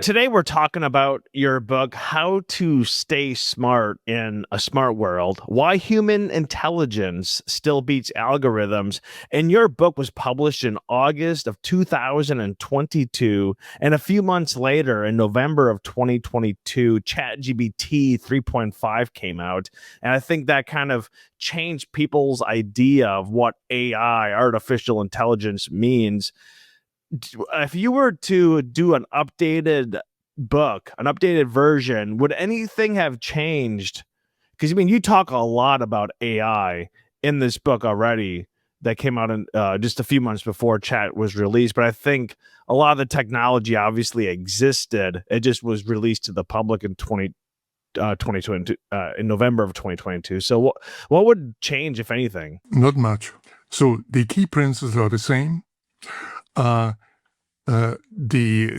Today, we're talking about your book, How to Stay Smart in a Smart World, Why Human Intelligence Still Beats Algorithms. And your book was published in August of 2022. And a few months later, in November of 2022, ChatGPT 3.5 came out. And I think that kind of changed people's idea of what AI, artificial intelligence, means. If you were to do an updated book, an updated version, would anything have changed? Because I mean, you talk a lot about AI in this book already that came out in just a few months before Chat was released. But I think a lot of the technology obviously existed. It just was released to the public in 2022, in November of 2022. So what would change, if anything? Not much. So the key principles are the same. The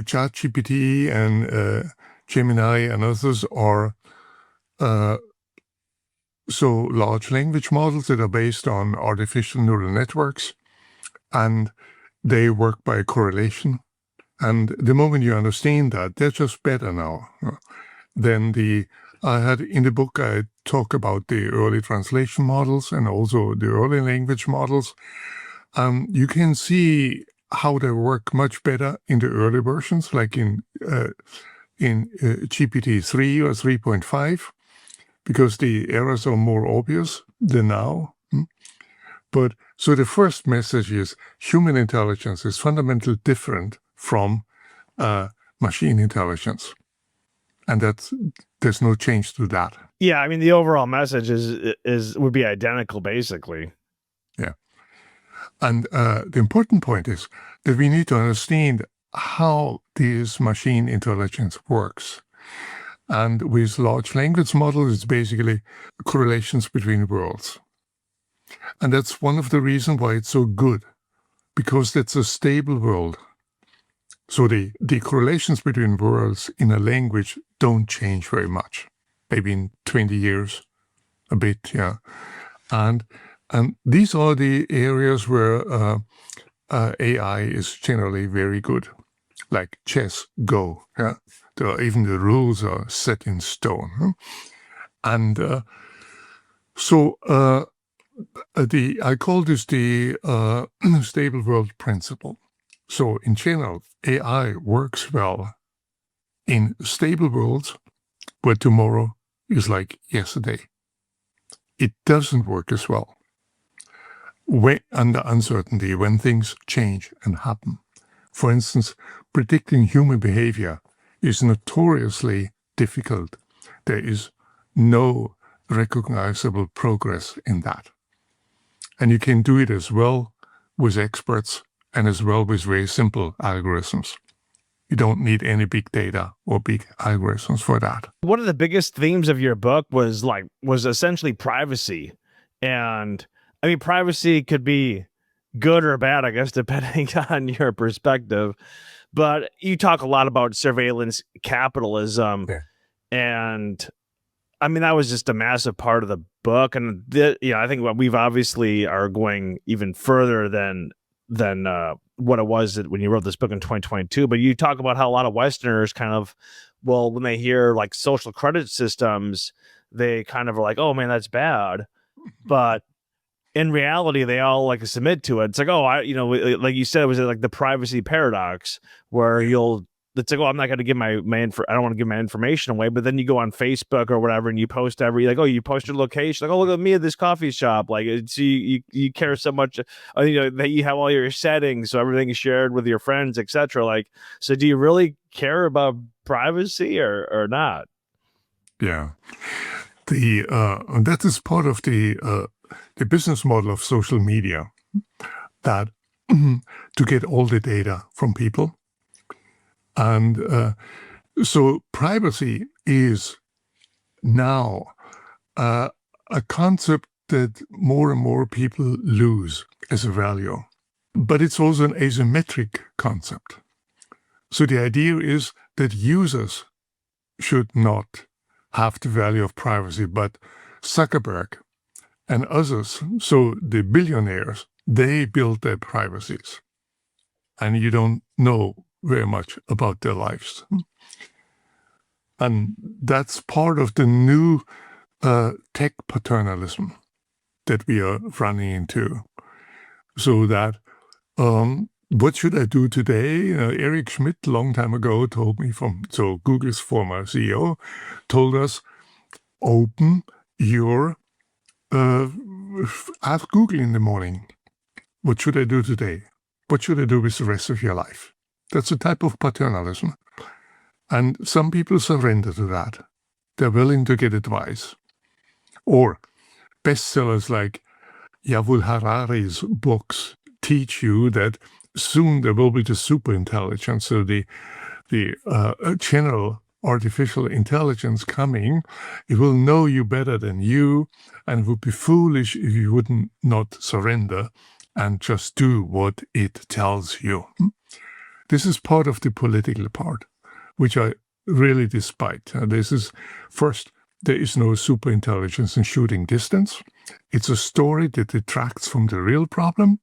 ChatGPT and Gemini and others are so large language models that are based on artificial neural networks, and they work by correlation. And the moment you understand that, they're just better now than in the book, I talk about the early translation models and also the early language models. You can see how they work much better in the early versions, like in GPT-3 or 3.5, because the errors are more obvious than now. But so the first message is human intelligence is fundamentally different from machine intelligence. And there's no change to that. Yeah, I mean, the overall message would be identical, basically. Yeah. And the important point is that we need to understand how this machine intelligence works. And with large language models, it's basically correlations between worlds. And that's one of the reasons why it's so good, because it's a stable world. So the correlations between worlds in a language don't change very much, maybe in 20 years, a bit, yeah. And these are the areas where AI is generally very good, like chess, Go. Yeah, even the rules are set in stone. Huh? And so I call this the stable world principle. So in general, AI works well in stable worlds where tomorrow is like yesterday. It doesn't work as well under uncertainty, when things change and happen. For instance, predicting human behavior is notoriously difficult. There is no recognizable progress in that. And you can do it as well with experts and as well with very simple algorithms. You don't need any big data or big algorithms for that. One of the biggest themes of your book was essentially privacy. And I mean, privacy could be good or bad, I guess, depending on your perspective. But you talk a lot about surveillance capitalism. Yeah. And I mean, that was just a massive part of the book. And I think we've obviously are going even further than what it was when you wrote this book in 2022. But you talk about how a lot of Westerners kind of, well, when they hear like social credit systems, they kind of are like, oh man, that's bad. But in reality, they all like submit to it. It's like, oh, like you said, it was like the privacy paradox where it's like, oh, I'm not going to give I don't want to give my information away. But then you go on Facebook or whatever and you post you post your location. Like, oh, look at me at this coffee shop. Like, it's, you care so much, that you have all your settings. So everything is shared with your friends, etc. Like, so do you really care about privacy or not? Yeah. That is part of the business model of social media, that to get all the data from people. And so privacy is now a concept that more and more people lose as a value. But it's also an asymmetric concept. So the idea is that users should not have the value of privacy, but Zuckerberg and others, so the billionaires, they build their privacies. And you don't know very much about their lives. And that's part of the new tech paternalism that we are running into. So that, what should I do today? Eric Schmidt, a long time ago, told me Google's former CEO, told us, open your, ask Google in the morning, what should I do today? What should I do with the rest of your life? That's a type of paternalism. And some people surrender to that. They're willing to get advice. Or bestsellers like Yuval Harari's books teach you that soon there will be the superintelligence, so the general artificial intelligence coming. It will know you better than you, and it would be foolish if you wouldn't not surrender and just do what it tells you. This is part of the political part, which I really despise. This is, first, there is no superintelligence in shooting distance. It's a story that detracts from the real problem.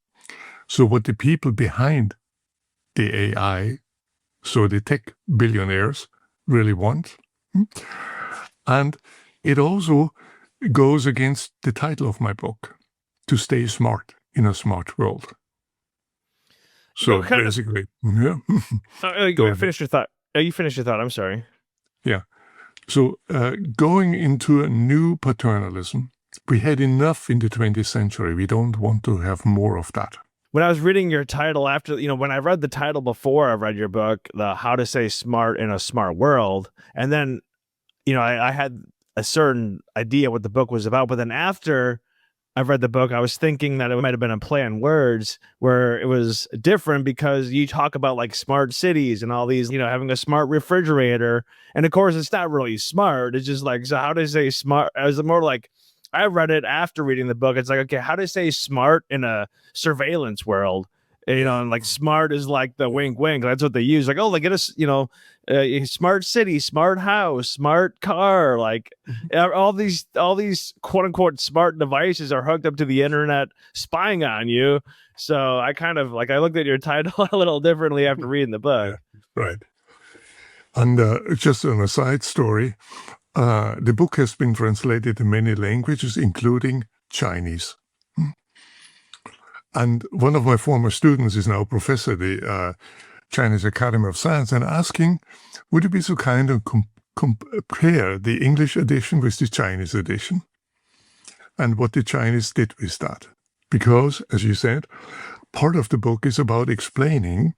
So what the people behind the AI, so the tech billionaires, really want. And it also goes against the title of my book, To Stay Smart in a Smart World. So basically, yeah. Finish your thought. You finished your thought. I'm sorry. Yeah. So going into a new paternalism, we had enough in the 20th century. We don't want to have more of that. When I was reading your title after, when I read the title before I read your book, the How to Stay Smart in a Smart World, and then, I had a certain idea what the book was about, but then after I read the book, I was thinking that it might have been a play on words where it was different because you talk about like smart cities and all these, having a smart refrigerator. And of course, it's not really smart. It's just like, so how to say smart? I was more like, I read it after reading the book. It's like, okay, how to say smart in a surveillance world? And like smart is like the wink, wink. That's what they use. Like, oh, like get us, smart city, smart house, smart car. Like all these quote unquote smart devices are hooked up to the internet, spying on you. So I kind of I looked at your title a little differently after reading the book. Yeah, right. And just on a side story, the book has been translated in many languages, including Chinese. And one of my former students is now a professor at the Chinese Academy of Science, and asking, would you be so kind and compare the English edition with the Chinese edition and what the Chinese did with that? Because, as you said, part of the book is about explaining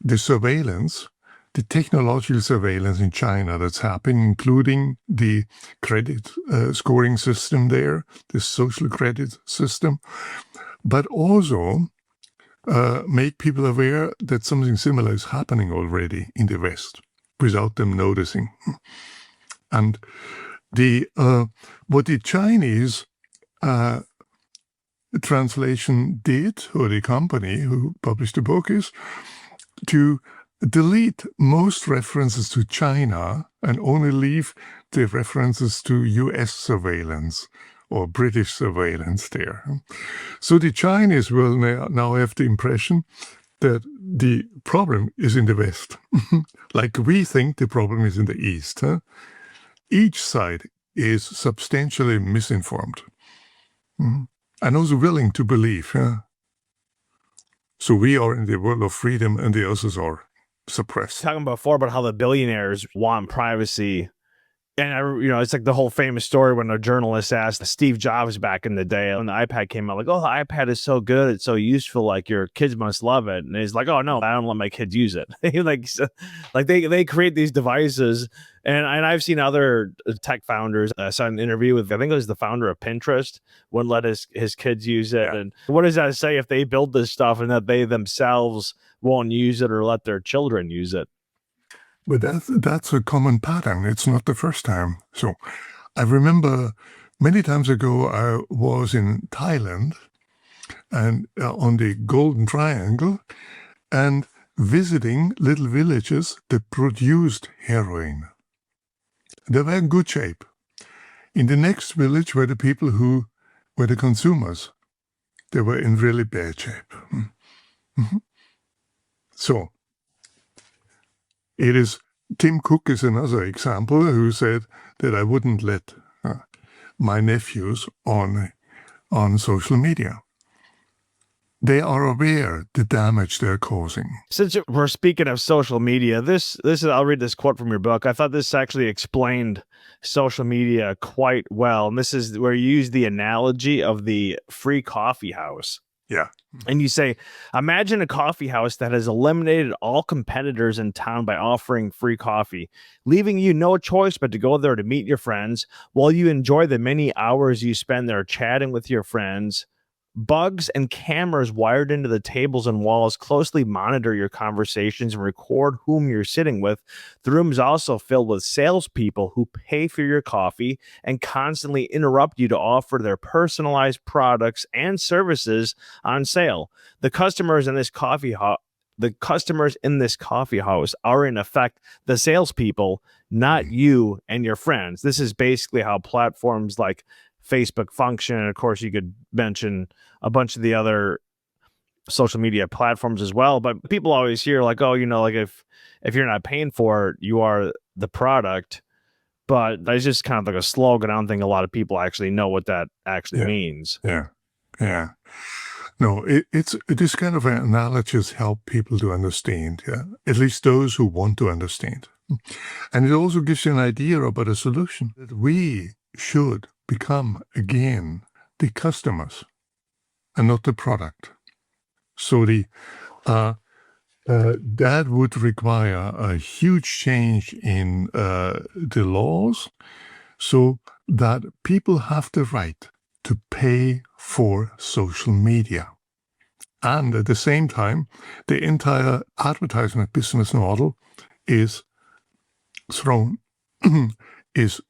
the surveillance, the technological surveillance in China that's happening, including the credit scoring system there, the social credit system, but also make people aware that something similar is happening already in the West without them noticing. And what the Chinese translation did, or the company who published the book, is to delete most references to China and only leave the references to US surveillance or British surveillance there. So the Chinese will now have the impression that the problem is in the West. Like we think the problem is in the East. Each side is substantially misinformed and also willing to believe. So we are in the world of freedom and the others are suppressed. Talking before about how the billionaires want privacy. And it's like the whole famous story when a journalist asked Steve Jobs back in the day when the iPad came out, like, oh, the iPad is so good, it's so useful, like your kids must love it. And he's like, oh no, I don't let my kids use it. like they create these devices, and I've seen other tech founders. I saw an interview with, I think it was the founder of Pinterest, wouldn't let his kids use it. Yeah. And what does that say if they build this stuff and that they themselves won't use it or let their children use it? But that's a common pattern. It's not the first time. So I remember many times ago I was in Thailand and on the Golden Triangle and visiting little villages that produced heroin. They were in good shape. In the next village were the people who were the consumers. They were in really bad shape. Mm-hmm. So It is Tim Cook is another example who said that I wouldn't let my nephews on social media. They are aware the damage they're causing. Since we're speaking of social media, this is, I'll read this quote from your book. I thought this actually explained social media quite well. And this is where you use the analogy of the free coffee house. Yeah. And you say, imagine a coffee house that has eliminated all competitors in town by offering free coffee, leaving you no choice but to go there to meet your friends while you enjoy the many hours you spend there chatting with your friends. Bugs and cameras wired into the tables and walls closely monitor your conversations and record whom you're sitting with. The room is also filled with salespeople who pay for your coffee and constantly interrupt you to offer their personalized products and services on sale. The customers in this coffee house are in effect the salespeople, not you and your friends. This is basically how platforms like Facebook function. And of course, you could mention a bunch of the other social media platforms as well. But people always hear like, oh, like if you're not paying for it, you are the product. But that's just kind of like a slogan. I don't think a lot of people actually know what that actually means. Yeah. No, this kind of analogies help people to understand, at least those who want to understand. And it also gives you an idea about a solution, that we should become again the customers and not the product. So that would require a huge change in the laws, so that people have the right to pay for social media. And at the same time, the entire advertisement business model is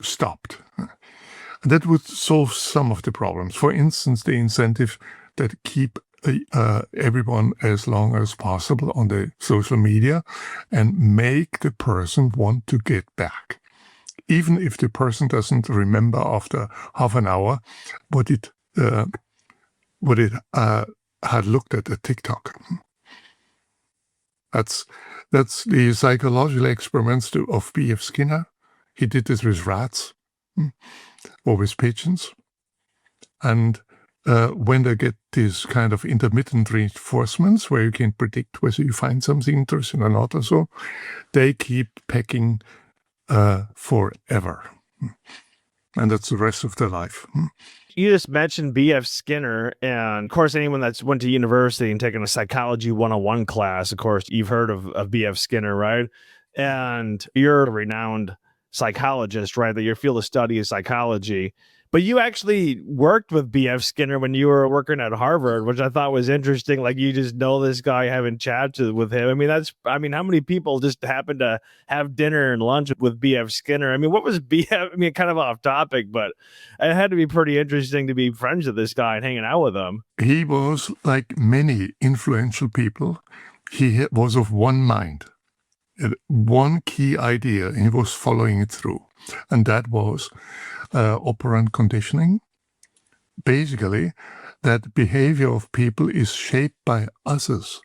stopped. And that would solve some of the problems. For instance, the incentive that keep everyone as long as possible on the social media and make the person want to get back. Even if the person doesn't remember after half an hour what it had looked at TikTok. That's the psychological experiments of B.F. Skinner. He did this with rats or with pigeons. And when they get these kind of intermittent reinforcements where you can predict whether you find something interesting or not or so, they keep pecking forever. And that's the rest of their life. You just mentioned B.F. Skinner, and of course, anyone that's went to university and taken a psychology 101 class, of course, you've heard of B.F. Skinner, right? And you're a renowned psychologist, right? That your field of study is psychology. But you actually worked with B.F. Skinner when you were working at Harvard, which I thought was interesting. Like, you just know this guy, having chats with him. I mean, how many people just happen to have dinner and lunch with B.F. Skinner? I mean, what was B.F.? I mean, kind of off topic, but it had to be pretty interesting to be friends with this guy and hanging out with him. He was, like many influential people, he was of one mind. One key idea, and he was following it through. And that was operant conditioning. Basically, that behavior of people is shaped by others.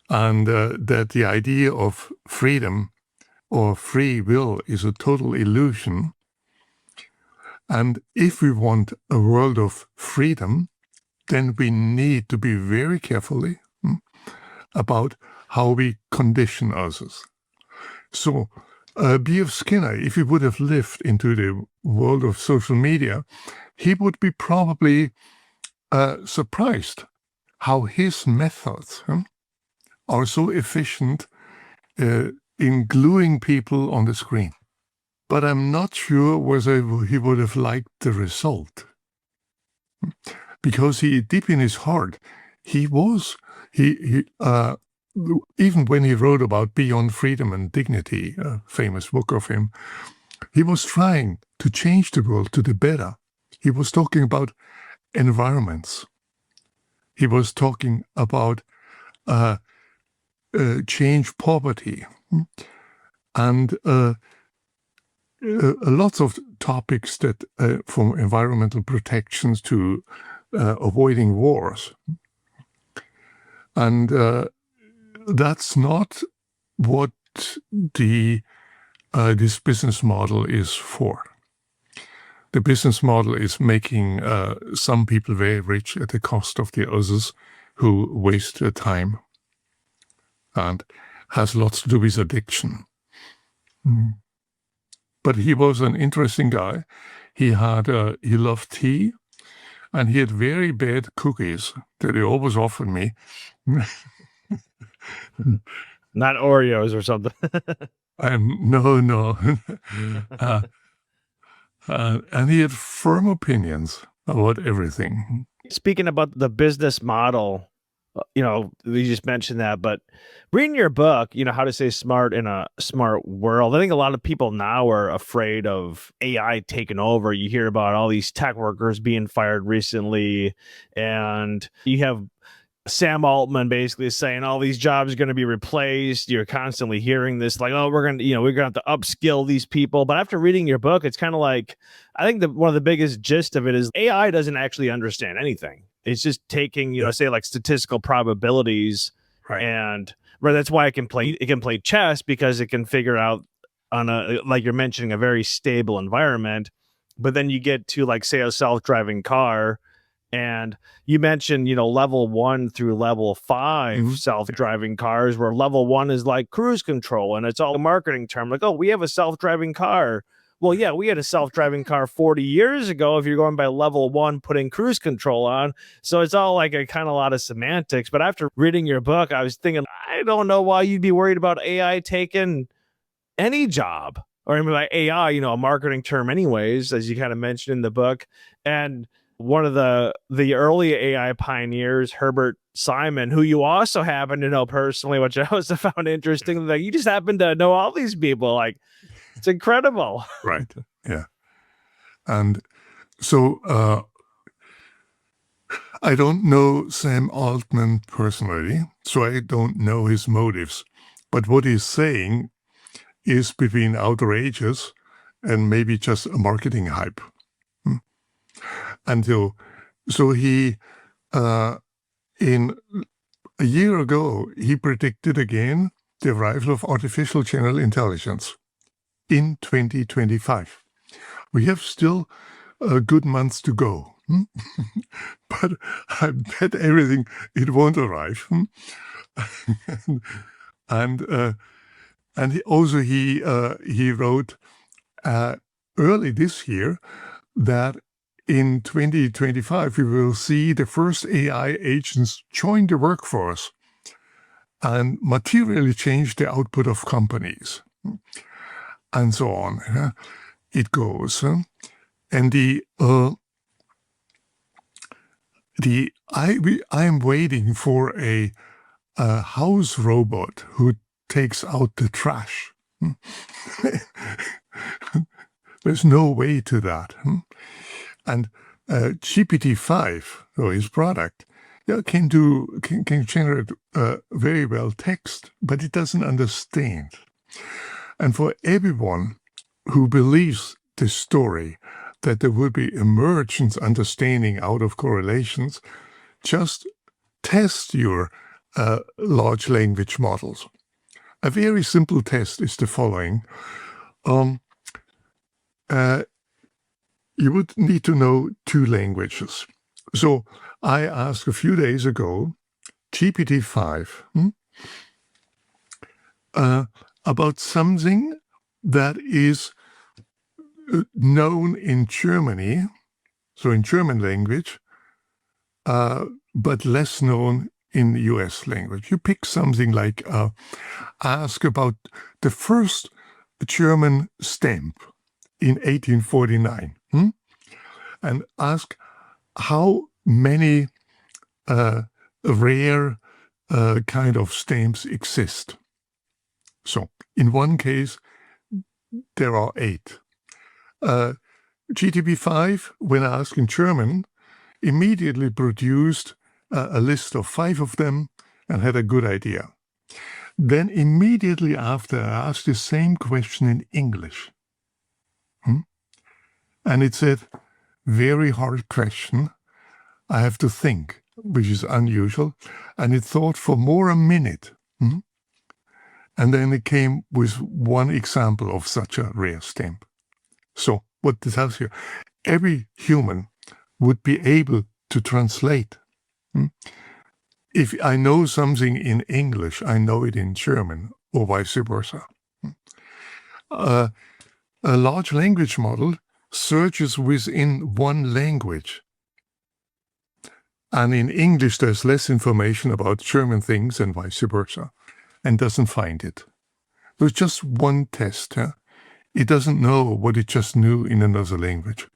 And that the idea of freedom or free will is a total illusion. And if we want a world of freedom, then we need to be very carefully about how we condition others. So B.F. Skinner, if he would have lived into the world of social media, he would be probably surprised how his methods are so efficient in gluing people on the screen. But I'm not sure whether he would have liked the result. Because deep in his heart, even when he wrote about Beyond Freedom and Dignity, a famous book of him, he was trying to change the world to the better. He was talking about environments. He was talking about change poverty and lots of topics that from environmental protections to avoiding wars. And that's not what this business model is for. The business model is making some people very rich at the cost of the others who waste their time, and has lots to do with addiction. But he was an interesting guy. He loved tea, and he had very bad cookies that he always offered me. Not Oreos or something. No. And he had firm opinions about everything. Speaking about the business model, you just mentioned that, but reading your book, How to Stay Smart in a Smart World, I think a lot of people now are afraid of AI taking over. You hear about all these tech workers being fired recently, and you have Sam Altman basically saying all these jobs are going to be replaced. You're constantly hearing this, like, oh, we're going to have to upskill these people. But after reading your book, it's kind of like, I think one of the biggest gist of it is AI doesn't actually understand anything. It's just taking, say like statistical probabilities, right. And that's why it can play chess, because it can figure out on like you're mentioning, a very stable environment. But then you get to, like, say, a self-driving car, and you mentioned, level 1 through level 5 self-driving cars, where level 1 is like cruise control, and it's all a marketing term, like, oh, we have a self-driving car. Well, yeah, we had a self-driving car 40 years ago if you're going by level 1, putting cruise control on. So it's all like a kind of lot of semantics. But after reading your book, I was thinking, I don't know why you'd be worried about AI taking any job. Or, I mean, by AI, a marketing term anyways, as you kind of mentioned in the book. And one of the early AI pioneers, Herbert Simon, who you also happen to know personally, which I also found interesting, that you just happen to know all these people. Like, it's incredible. Right. Yeah. And so I don't know Sam Altman personally, so I don't know his motives. But what he's saying is between outrageous and maybe just a marketing hype. And so he, in a year ago, he predicted again the arrival of artificial general intelligence in 2025. We have still a good month to go, but I bet everything it won't arrive. And he wrote early this year that in 2025 we will see the first AI agents join the workforce and materially change the output of companies, and so on. It goes, and I am waiting for a house robot who takes out the trash. There's no way to that. And GPT-5, or his product, can generate very well text, but it doesn't understand. And for everyone who believes the story that there will be emergent understanding out of correlations, just test your large language models. A very simple test is the following. You would need to know 2 languages. So I asked a few days ago GPT-5 about something that is known in Germany, so in German language, but less known in the US language. You pick something like, ask about the first German stamp in 1849, and ask how many rare kind of stamps exist. So in one case, there are 8. GPT-5, when asked in German, immediately produced a list of 5 of them and had a good idea. Then immediately after, I asked the same question in English. And it said, very hard question. I have to think, which is unusual. And it thought for more a minute. And then it came with one example of such a rare stamp. So what this tells you, every human would be able to translate. If I know something in English, I know it in German, or vice versa. A large language model searches within one language. And in English, there's less information about German things and vice versa, and doesn't find it. There's just one test. It doesn't know what it just knew in another language.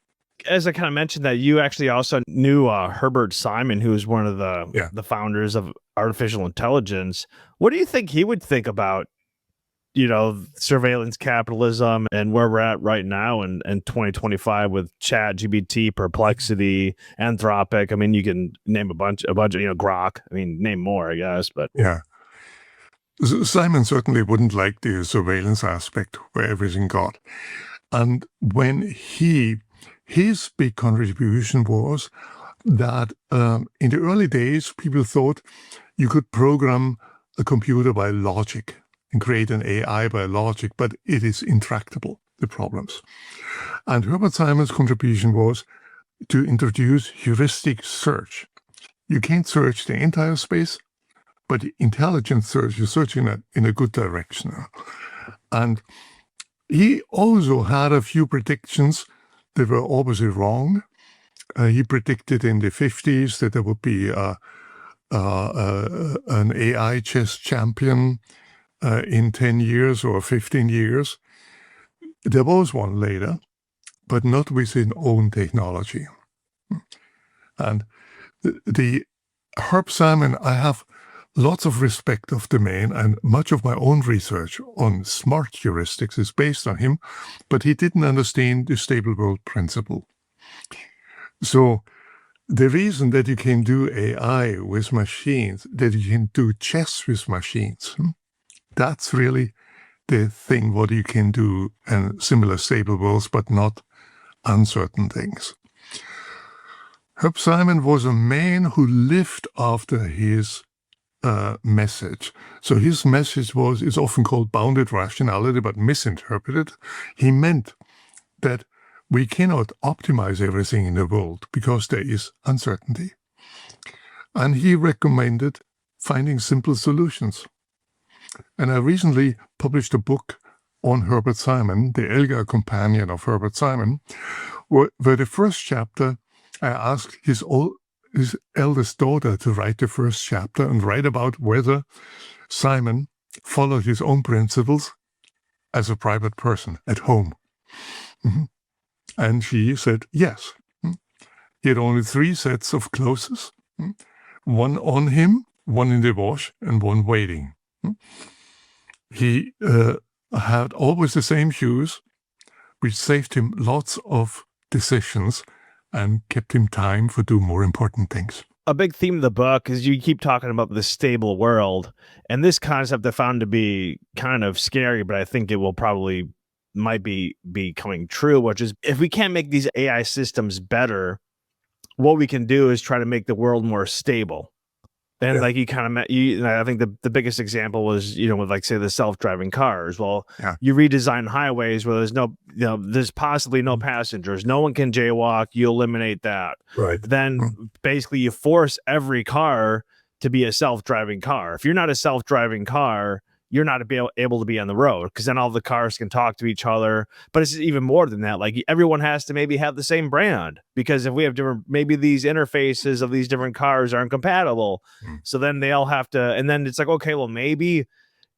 As I kind of mentioned that you actually also knew Herbert Simon, who was one of the founders of artificial intelligence. What do you think he would think about, surveillance capitalism and where we're at right now in 2025 with ChatGPT, Perplexity, Anthropic? I mean, you can name a bunch of, Grok. I mean, name more, I guess, but yeah. Simon certainly wouldn't like the surveillance aspect where everything got. And when his big contribution was that in the early days, people thought you could program a computer by logic and create an AI by logic, but it is intractable, the problems. And Herbert Simon's contribution was to introduce heuristic search. You can't search the entire space, but intelligent search, you're searching in a good direction. And he also had a few predictions that were obviously wrong. He predicted in the 50s that there would be an AI chess champion in 10 years or 15 years. There was one later, but not with his own technology. And the Herb Simon, I have lots of respect of the man, and much of my own research on smart heuristics is based on him, but he didn't understand the stable world principle. So the reason that you can do AI with machines, that you can do chess with machines, that's really the thing what you can do in similar stable worlds, but not uncertain things. Herb Simon was a man who lived after his message. So his message is often called bounded rationality, but misinterpreted. He meant that we cannot optimize everything in the world because there is uncertainty. And he recommended finding simple solutions. And I recently published a book on Herbert Simon, the Elgar companion of Herbert Simon, where the first chapter, I asked his eldest daughter to write the first chapter and write about whether Simon followed his own principles as a private person at home. And she said yes. He had only 3 sets of clothes, one on him, one in the wash, and one waiting. He had always the same shoes, which saved him lots of decisions and kept him time for do more important things. A big theme of the book is you keep talking about the stable world, and this concept I found to be kind of scary, but I think it will probably might be becoming true, which is if we can't make these AI systems better, what we can do is try to make the world more stable. And like you kind of met, I think the biggest example was, with like say the self-driving cars. Well, you redesign highways where there's there's possibly no passengers. No one can jaywalk. You eliminate that. Right. Then basically you force every car to be a self-driving car. If you're not a self-driving car, you're not able to be on the road because then all the cars can talk to each other. But it's even more than that. Like everyone has to maybe have the same brand because if we have different, maybe these interfaces of these different cars aren't compatible. So then they all have to, and then it's like, okay, well, maybe,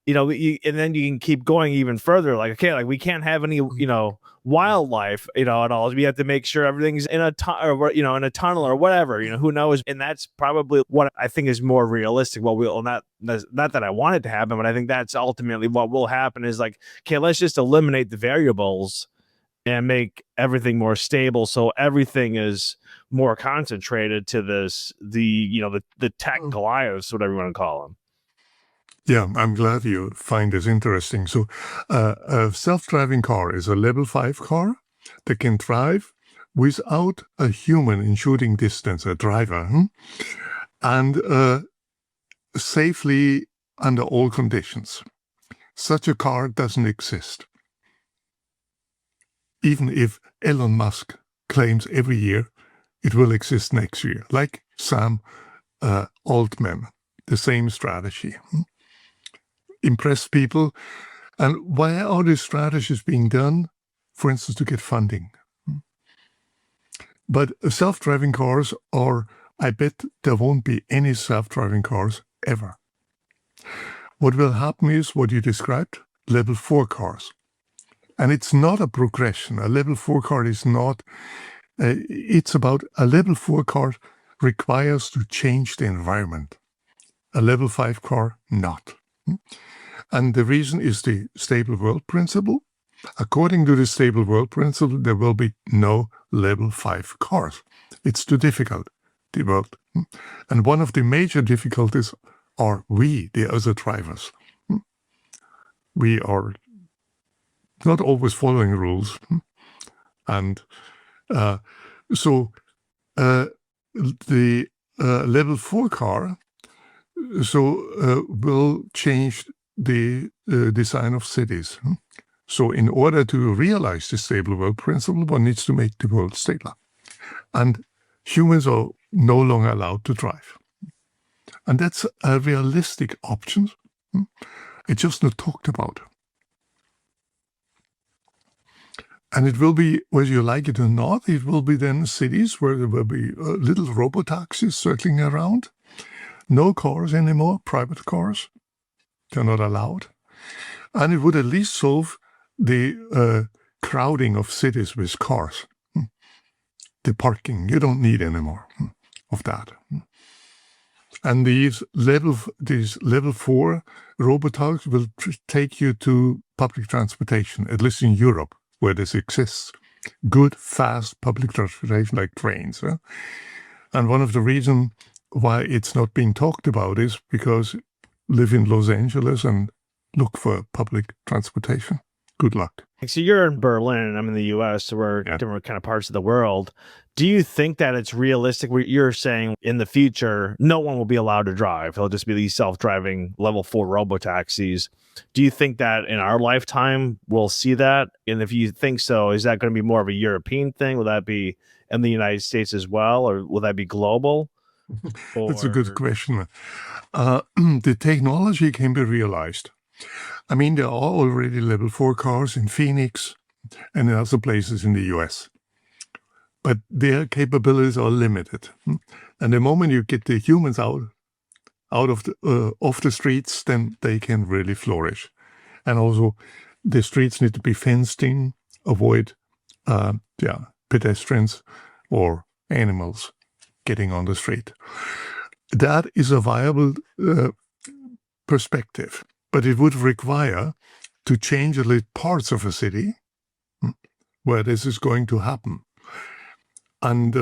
and then you can keep going even further. Like, okay, like we can't have any, wildlife, at all. We have to make sure everything's in a in a tunnel or whatever, who knows? And that's probably what I think is more realistic. Well, not that I want it to happen, but I think that's ultimately what will happen is like, okay, let's just eliminate the variables and make everything more stable. So everything is more concentrated to the tech Goliaths, whatever you want to call them. Yeah, I'm glad you find this interesting. So a self-driving car is a level 5 car that can drive without a human in shooting distance, a driver, and safely under all conditions. Such a car doesn't exist. Even if Elon Musk claims every year it will exist next year, like Sam Altman, the same strategy. Impress people. And why are these strategies being done? For instance, to get funding. But self-driving cars are, I bet there won't be any self-driving cars ever. What will happen is what you described, level 4 cars. And it's not a progression. A level 4 car is not, it's about a level 4 car requires to change the environment. A level 5 car, not. And the reason is the stable world principle. According to the stable world principle, there will be no level 5 cars. It's too difficult, the world. And one of the major difficulties are we, the other drivers. We are not always following rules. And so the level 4 car will change the design of cities. So in order to realize the stable world principle, one needs to make the world stable. And humans are no longer allowed to drive. And that's a realistic option. It's just not talked about. And it will be, whether you like it or not, it will be then cities where there will be little robotaxis circling around. No cars anymore, private cars. They're not allowed. And it would at least solve the crowding of cities with cars. The parking, you don't need any more of that. And these level 4 robotaxis will take you to public transportation, at least in Europe, where this exists. Good, fast public transportation like trains. And one of the reasons why it's not being talked about is because live in Los Angeles and look for public transportation. Good luck. So you're in Berlin, and I'm in the U.S., so we're different kind of parts of the world. Do you think that it's realistic? You're saying in the future, no one will be allowed to drive. It'll just be these self-driving level 4 robotaxis. Do you think that in our lifetime we'll see that? And if you think so, is that going to be more of a European thing? Will that be in the United States as well, or will that be global? That's a good question. The technology can be realized. I mean, there are already level 4 cars in Phoenix and in other places in the US. But their capabilities are limited. And the moment you get the humans out of off the streets, then they can really flourish. And also, the streets need to be fenced in, avoid pedestrians or animals getting on the street. That is a viable perspective, but it would require to change a little parts of a city where this is going to happen. And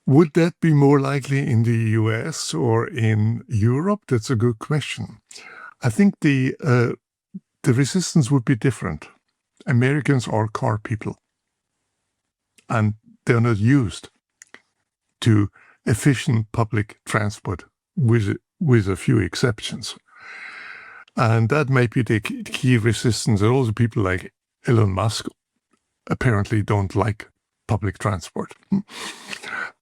would that be more likely in the US or in Europe? That's a good question. I think the resistance would be different. Americans are car people, and they're not used to efficient public transport with a few exceptions. And that might be the key resistance. And also people like Elon Musk apparently don't like public transport.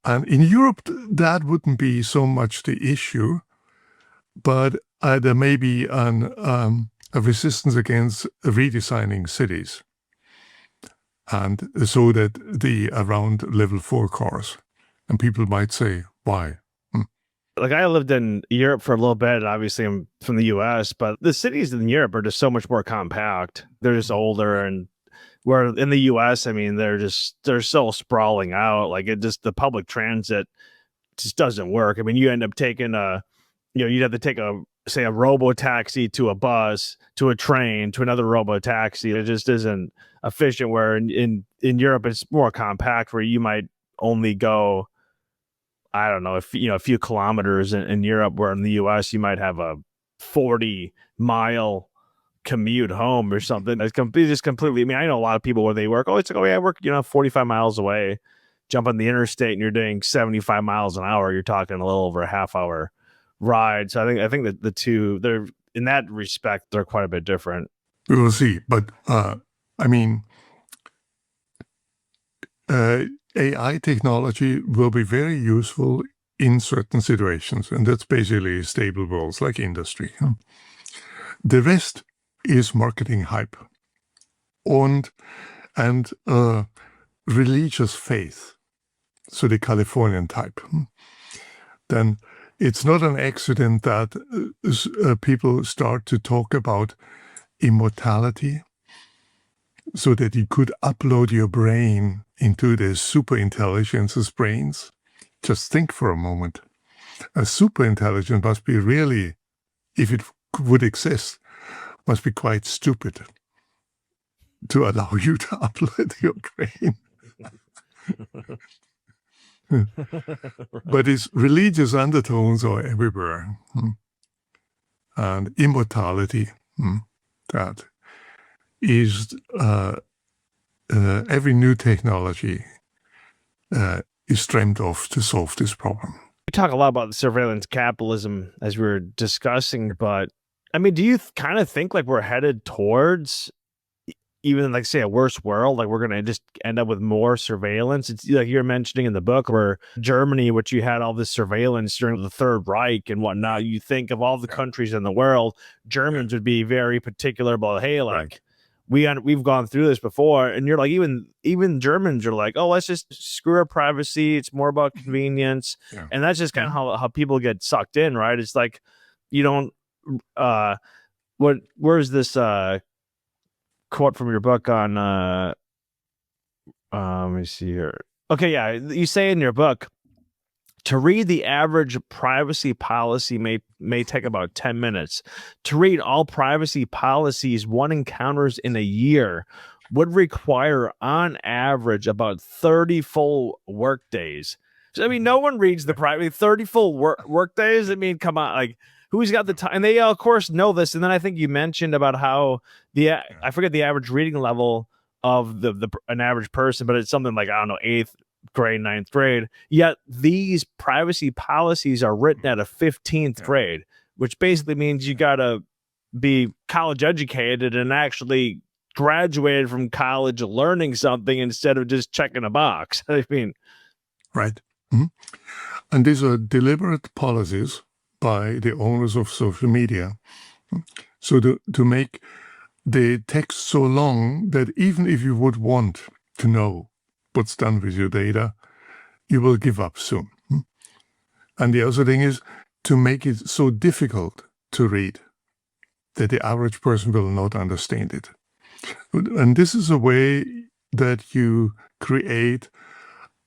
And in Europe, that wouldn't be so much the issue, but there may be a resistance against redesigning cities, and so that around level 4 cars. And people might say, why? Like, I lived in Europe for a little bit. Obviously, I'm from the US, but the cities in Europe are just so much more compact. They're just older, and where in the US, I mean, they're so sprawling out. Like, the public transit just doesn't work. I mean, you end up taking you'd have to take a robo taxi to a bus, to a train, to another robo taxi. It just isn't efficient. Where in Europe, it's more compact, where you might only go, I don't know, a few kilometers in Europe, where in the US you might have a 40-mile commute home or something. That's just completely. I mean, I know a lot of people where they work. Oh, it's like, oh yeah, I work 45 miles away. Jump on the interstate and you're doing 75 miles an hour. You're talking a little over a half hour ride. So I think that the two, in that respect, they're quite a bit different. We will see. But I mean, AI technology will be very useful in certain situations, and that's basically stable worlds like industry. The rest is marketing hype and religious faith, so the Californian type. Then it's not an accident that people start to talk about immortality, so that you could upload your brain into the superintelligence's brains. Just think for a moment. A superintelligence must be really, if it would exist, must be quite stupid to allow you to upload your brain. But its religious undertones are everywhere. And immortality, that is every new technology is dreamt of to solve this problem. We talk a lot about surveillance capitalism as we were discussing, but I mean, do you kind of think like we're headed towards even like say a worse world, like we're going to just end up with more surveillance? It's like you're mentioning in the book where Germany, which you had all this surveillance during the Third Reich and whatnot, you think of all the countries in the world, Germans would be very particular about, hey, like we've gone through this before, and you're like, even Germans are like, oh, let's just screw our privacy, it's more about convenience. And that's just kind of how people get sucked in, right? It's like you don't where's this quote from your book on let me see here. Okay, yeah, you say in your book, to read the average privacy policy may take about 10 minutes. To read all privacy policies one encounters in a year would require on average about 30 full work days. So I mean, no one reads the privacy 30 full work days. I mean, come on, like who's got the time? And they of course know this. And then I think you mentioned about how I forget the average reading level of an average person, but it's something like, I don't know, 8th grade, 9th grade. Yet these privacy policies are written at a 15th grade, which basically means you got to be college educated and actually graduated from college learning something instead of just checking a box. I mean, right. And these are deliberate policies by the owners of social media. So to make the text so long that even if you would want to know what's done with your data, you will give up soon. And the other thing is to make it so difficult to read that the average person will not understand it. And this is a way that you create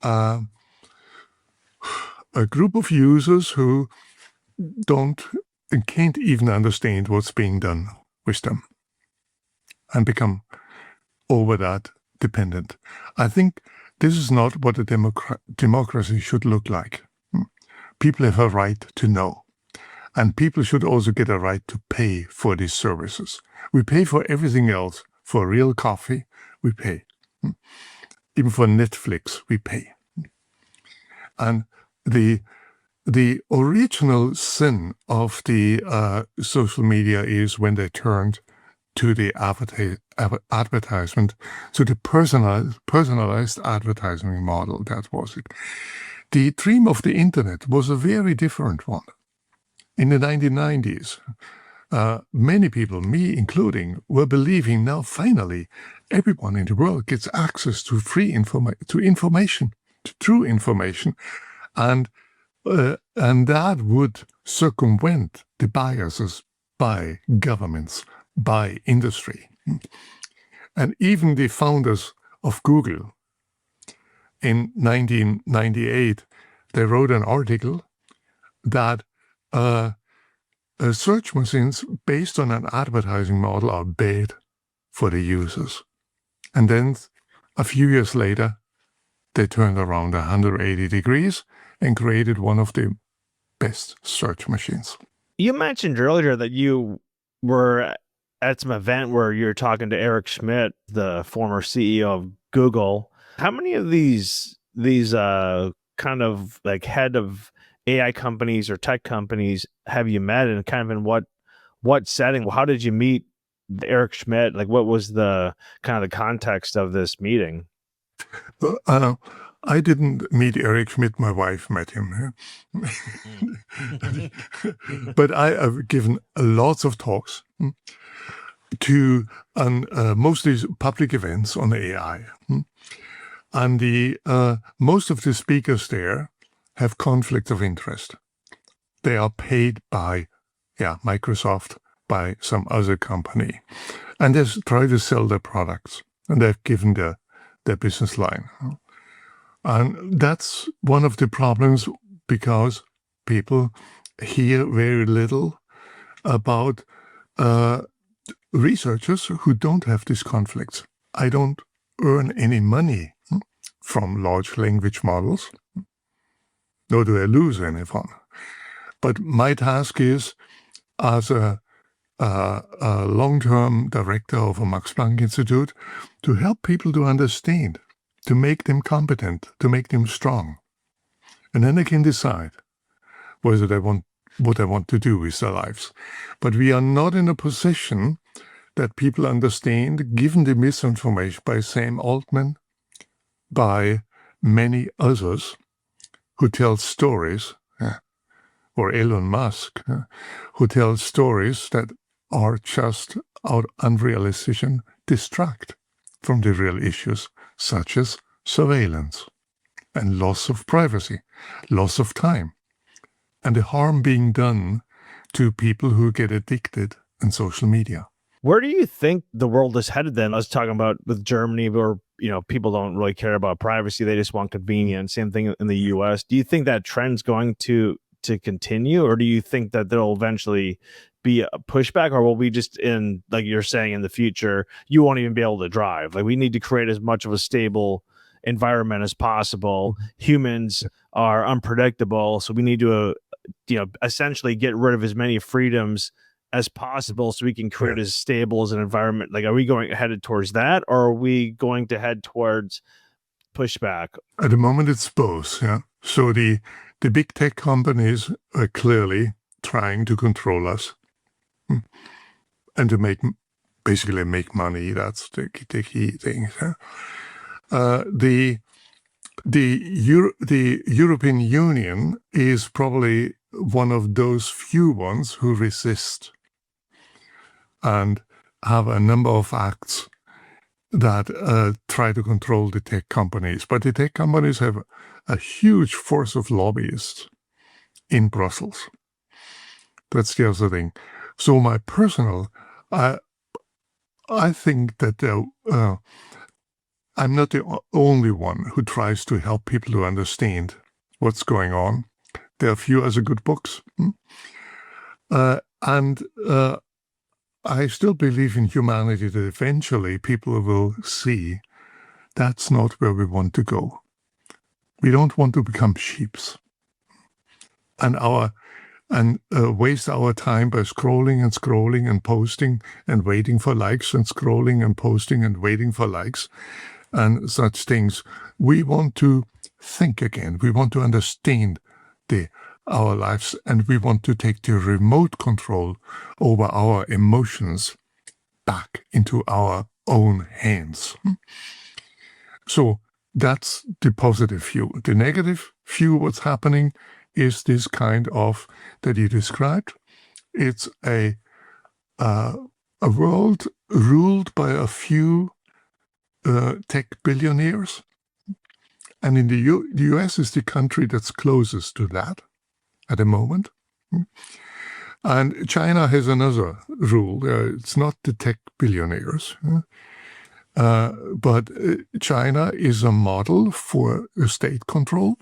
a group of users who don't and can't even understand what's being done with them and become over that dependent. I think this is not what a democracy should look like. People have a right to know. And people should also get a right to pay for these services. We pay for everything else. For real coffee, we pay. Even for Netflix, we pay. And the original sin of the social media is when they turned to the advertisement, to the personalized advertising model. That was it. The dream of the internet was a very different one. In the 1990s, many people, me including, were believing now finally everyone in the world gets access to information, to true information, and that would circumvent the biases by governments, by industry. And even the founders of Google in 1998, they wrote an article that search machines based on an advertising model are bad for the users. And then a few years later, they turned around 180 degrees and created one of the best search machines. You mentioned earlier that you were at some event where you're talking to Eric Schmidt, the former CEO of Google. How many of these kind of like head of AI companies or tech companies have you met, and kind of in what what setting? How did you meet Eric Schmidt? Like, what was the kind of the context of this meeting? I didn't meet Eric Schmidt. My wife met him. But I have given lots of talks to mostly public events on AI. And most of the speakers there have conflicts of interest. They are paid by Microsoft, by some other company. And they try to sell their products. And they've given their business line. And that's one of the problems, because people hear very little about researchers who don't have these conflicts. I don't earn any money from large language models, nor do I lose anyone. But my task is, as a long-term director of a Max Planck Institute, to help people to understand, to make them competent, to make them strong. And then they can decide whether they want what they want to do with their lives. But we are not in a position that people understand, given the misinformation by Sam Altman, by many others who tell stories, or Elon Musk, who tell stories that are just out unrealistic and distract from the real issues, such as surveillance and loss of privacy, loss of time, and the harm being done to people who get addicted in social media. Where do you think the world is headed then? I was talking about with Germany, where people don't really care about privacy; they just want convenience. Same thing in the U.S. Do you think that trend's going to continue, or do you think that there'll eventually be a pushback, or will we just, in, like you're saying, in the future, you won't even be able to drive? Like, we need to create as much of a stable environment as possible. Humans are unpredictable, so we need to essentially get rid of as many freedoms as possible so we can create as stable as an environment. Like, are we headed towards that, or are we going to head towards pushback? At the moment, it's both. Yeah. So the big tech companies are clearly trying to control us and to basically make money. That's the key thing. The European Union is probably one of those few ones who resist and have a number of acts that try to control the tech companies. But the tech companies have a huge force of lobbyists in Brussels. That's the other thing. So my personal, I think that I'm not the only one who tries to help people to understand what's going on. There are a few other good books. And I still believe in humanity, that eventually people will see that's not where we want to go. We don't want to become sheeps and waste our time by scrolling and posting and waiting for likes, and scrolling and posting and waiting for likes and such things. We want to think again. We want to understand our lives, and we want to take the remote control over our emotions back into our own hands. So that's the positive view. The negative view, what's happening, is this kind of that you described. It's a world ruled by a few tech billionaires, and in the US is the country that's closest to that at the moment. And China has another rule. It's not the tech billionaires, but China is a model for state control.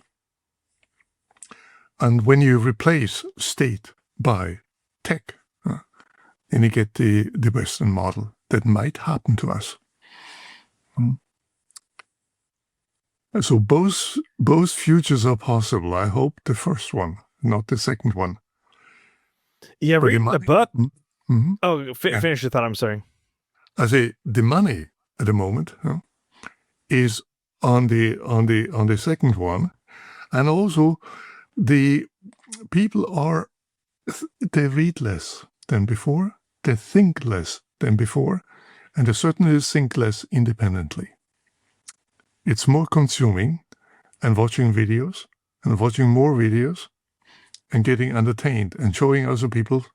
And when you replace state by tech, then you get the Western model that might happen to us. So both futures are possible. I hope the first one, not the second one. Yeah, reading the book. Mm-hmm. Oh, finish your thought. I'm sorry. I say the money at the moment is on the second one, and also the people they read less. than before, they think less than before, and they certainly think less independently. It's more consuming and watching videos and watching more videos and getting entertained and showing other people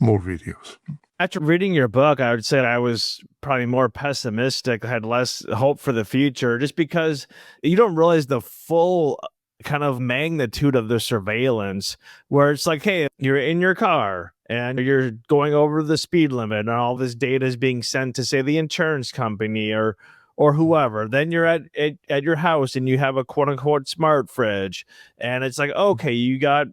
more videos. After reading your book, I would say I was probably more pessimistic, had less hope for the future, just because you don't realize the full kind of magnitude of the surveillance, where it's like, hey, you're in your car and you're going over the speed limit and all this data is being sent to, say, the insurance company or whoever. Then you're at your house and you have a quote unquote smart fridge, and it's like, okay, you got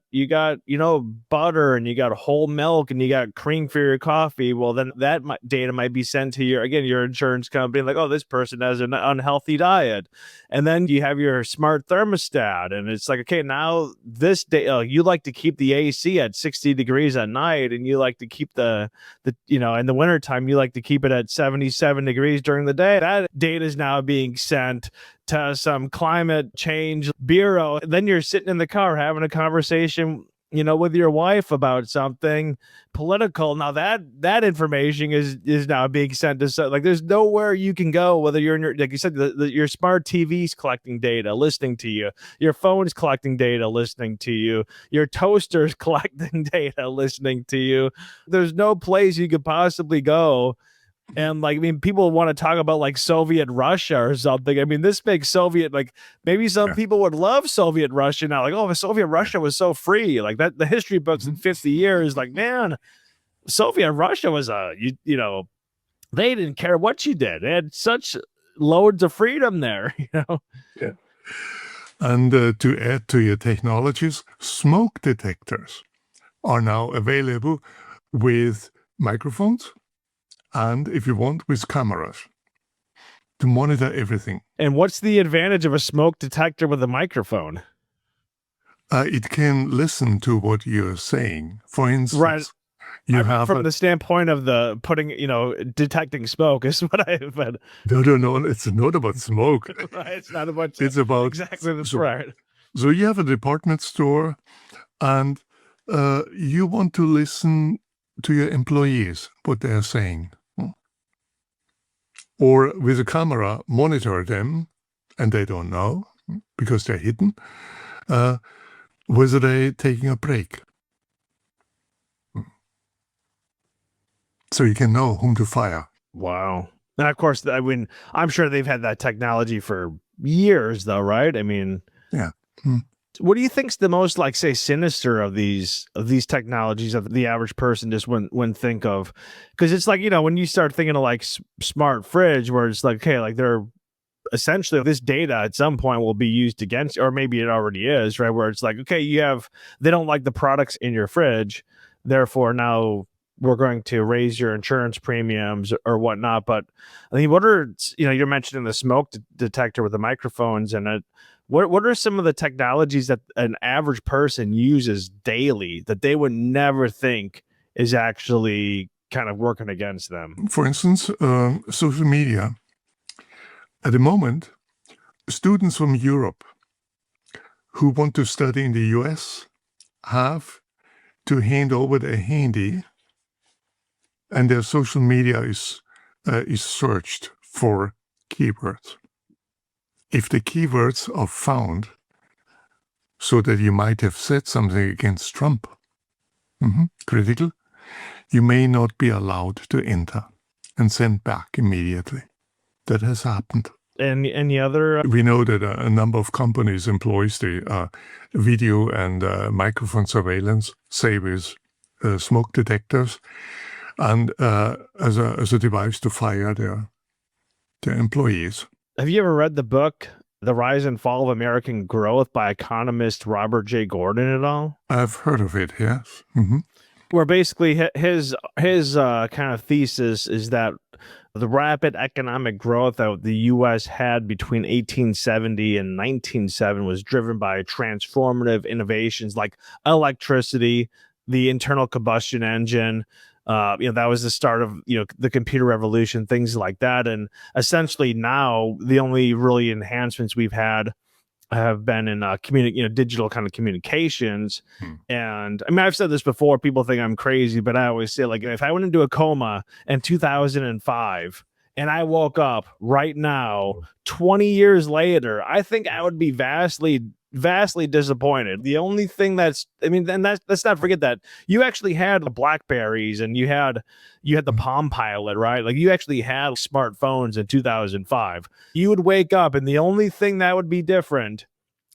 butter and you got whole milk and you got cream for your coffee. Well, then that data might be sent to your insurance company, like, oh, this person has an unhealthy diet. And then you have your smart thermostat, and it's like, okay, now this day, you like to keep the AC at 60 degrees at night, and you like to keep the in the wintertime, you like to keep it at 77 degrees during the day. That data is now being sent to some climate change bureau. Then you're sitting in the car having a conversation, with your wife about something political. Now that information is now being sent to, like, there's nowhere you can go, whether you're in your, like you said, your smart TV's collecting data, listening to you, your phone's collecting data, listening to you, your toaster's collecting data, listening to you. There's no place you could possibly go. And like, I mean, people want to talk about like Soviet Russia or something. I mean, this makes Soviet, like, maybe some people would love Soviet Russia now. Like, oh, Soviet Russia was so free. Like that, the history books in 50 years, like, man, Soviet Russia was they didn't care what you did. They had such loads of freedom there, Yeah. And to add to your technologies, smoke detectors are now available with microphones, and if you want, with cameras to monitor everything. And what's the advantage of a smoke detector with a microphone? It can listen to what you're saying. For instance, right. You have from the standpoint of the detecting smoke is what I've been. No, it's not about smoke. Right, it's not about. It's about exactly that's right. So you have a department store, and you want to listen to your employees, what they're saying. Or with a camera, monitor them, and they don't know, because they're hidden, whether they're taking a break. So you can know whom to fire. Wow. And of course, I mean, I'm sure they've had that technology for years, though, right? I mean, yeah. What do you think's the most, like, say, sinister of these technologies that the average person just wouldn't think of? Because it's like, when you start thinking of like smart fridge, where it's like, okay, like they're essentially, this data at some point will be used against, or maybe it already is, right? Where it's like, okay, they don't like the products in your fridge, therefore now we're going to raise your insurance premiums or whatnot. But I mean, what are, you're mentioning the smoke detector with the microphones and it. What are some of the technologies that an average person uses daily that they would never think is actually kind of working against them? For instance, social media. At the moment, students from Europe who want to study in the US have to hand over their handy, and their social media is searched for keywords. If the keywords are found so that you might have said something against Trump, critical, you may not be allowed to enter and send back immediately. That has happened. And any other? We know that a number of companies employs the video and microphone surveillance, say with smoke detectors, and as a device to fire their employees. Have you ever read the book, The Rise and Fall of American Growth by economist Robert J. Gordon at all? I've heard of it, yes. Mm-hmm. Where basically his kind of thesis is that the rapid economic growth that the U.S. had between 1870 and 1907 was driven by transformative innovations like electricity, the internal combustion engine. That was the start of, the computer revolution, things like that. And essentially now the only really enhancements we've had have been in digital kind of communications. Hmm. And I mean, I've said this before, people think I'm crazy, but I always say, like, if I went into a coma in 2005 and I woke up right now 20 years later, I think I would be vastly disappointed. The only thing let's not forget that you actually had the Blackberries and you had the Palm Pilot, right? Like, you actually had smartphones in 2005. You would wake up and the only thing that would be different